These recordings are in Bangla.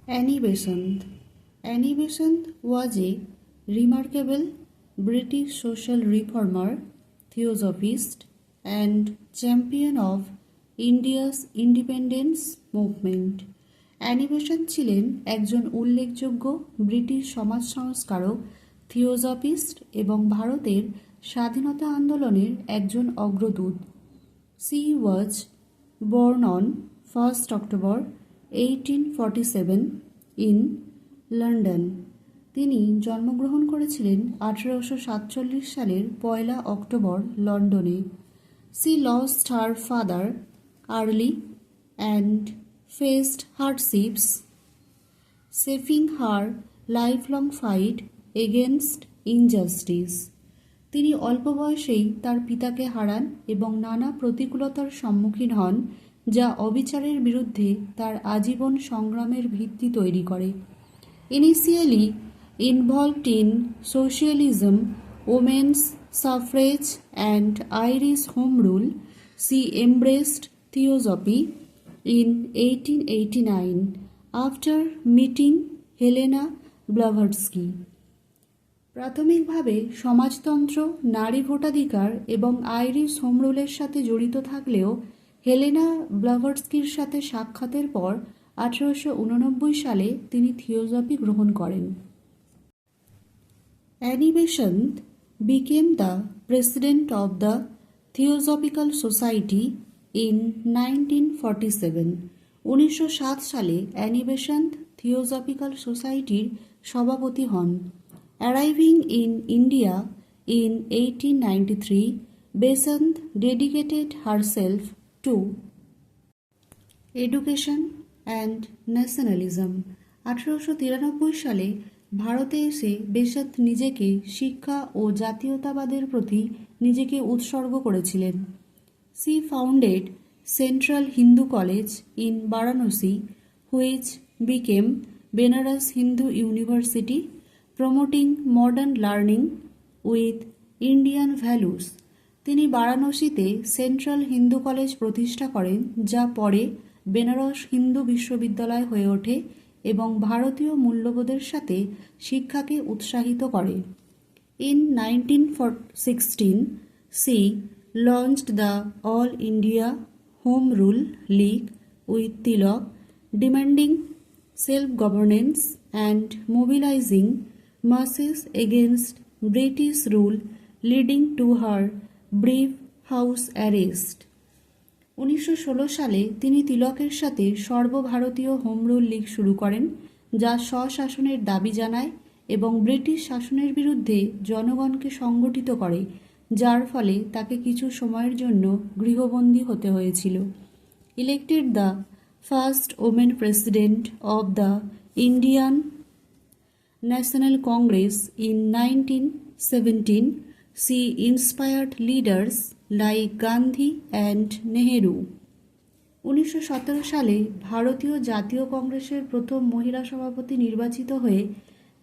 Annie Besant. Annie Besant was a remarkable British social reformer, theosophist, and champion of India's independence movement. Annie Besant ছিলেন একজন উল্লেখযোগ্য ব্রিটিশ সমাজ সংস্কারক, থিওসফিস্ট এবং ভারতের স্বাধীনতা আন্দোলনের একজন অগ্রদূত। She was born on 1st October 1847 in London. তিনি জন্মগ্রহণ করেছিলেন 1847 সালের 1 অক্টোবর লন্ডনে। She lost her father early and faced hardships, shaping her lifelong fight against injustice. তিনি অল্প বয়সেই তার পিতাকে হারান এবং নানা প্রতিকূলতার সম্মুখীন হন, যা অবিচারের বিরুদ্ধে তার আজীবন সংগ্রামের ভিত্তি তৈরি করে। Initially involved in socialism, women's suffrage and Irish home rule, she embraced theosophy in 1889 after meeting Helena Blavatsky. প্রাথমিকভাবে সমাজতন্ত্র, নারী ভোটাধিকার এবং আইরিশ হোম রুলের সাথে জড়িত থাকলেও হেলেনা ব্লাভাটস্কির সাথে সাক্ষাতের পর 1889 সালে তিনি থিওসফি গ্রহণ করেন। Annie Besant became the president of the Theosophical Society in 1947. 1907 সালে অ্যানি বেসান্ত থিওসফিক্যাল সোসাইটির সভাপতি হন। Arriving in India in 1893, Besant dedicated herself to education and nationalism. 1893 সালে ভারতে এসে বেসান্ত নিজেকে শিক্ষা ও জাতীয়তাবাদের প্রতি নিজেকে উৎসর্গ করেছিলেন। She founded Central Hindu College in Varanasi, which became Benares Hindu University, promoting modern learning with Indian values. তিনি বারাণসীতে সেন্ট্রাল হিন্দু কলেজ প্রতিষ্ঠা করেন, যা পরে বেনারস হিন্দু বিশ্ববিদ্যালয় হয়ে ওঠে এবং ভারতীয় মূল্যবোধের সাথে শিক্ষাকে উৎসাহিত করে। In 1916, she launched the All India Home Rule League with Tilak, demanding self-governance and mobilizing masses against British rule, leading to her brief house arrest. 1916 সালে তিনি তিলকের সাথে সর্বভারতীয় হোম রুল লীগ শুরু করেন, যা স্বশাসনের দাবি জানায় এবং ব্রিটিশ শাসনের বিরুদ্ধে জনগণকে সংগঠিত করে, যার ফলে তাকে কিছু সময়ের জন্য গৃহবন্দী হতে হয়েছিল। Elected the first woman president of the Indian National Congress in 1917, she inspired leaders like Gandhi and Nehru. 1917 সালে ভারতীয় জাতীয় কংগ্রেসের প্রথম মহিলা সভাপতি নির্বাচিত হয়ে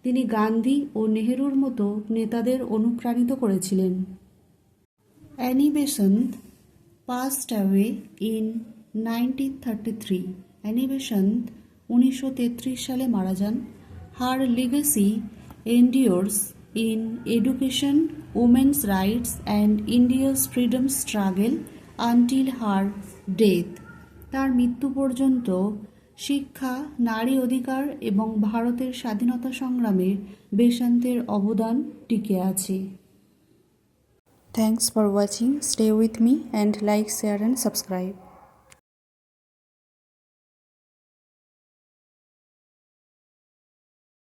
তিনি গান্ধী ও নেহেরুর মতো নেতাদের অনুপ্রাণিত করেছিলেন। Annie Besant passed away in 1933. Annie Besant 1933 সালে মারা যান। Her legacy endures in education, women's rights and India's freedom struggle until her death. তার মৃত্যু পর্যন্ত শিক্ষা, নারী অধিকার এবং ভারতের স্বাধীনতা সংগ্রামে বেসান্তের অবদান টিকে আছে। Thanks for watching. Stay with me and like, share and subscribe.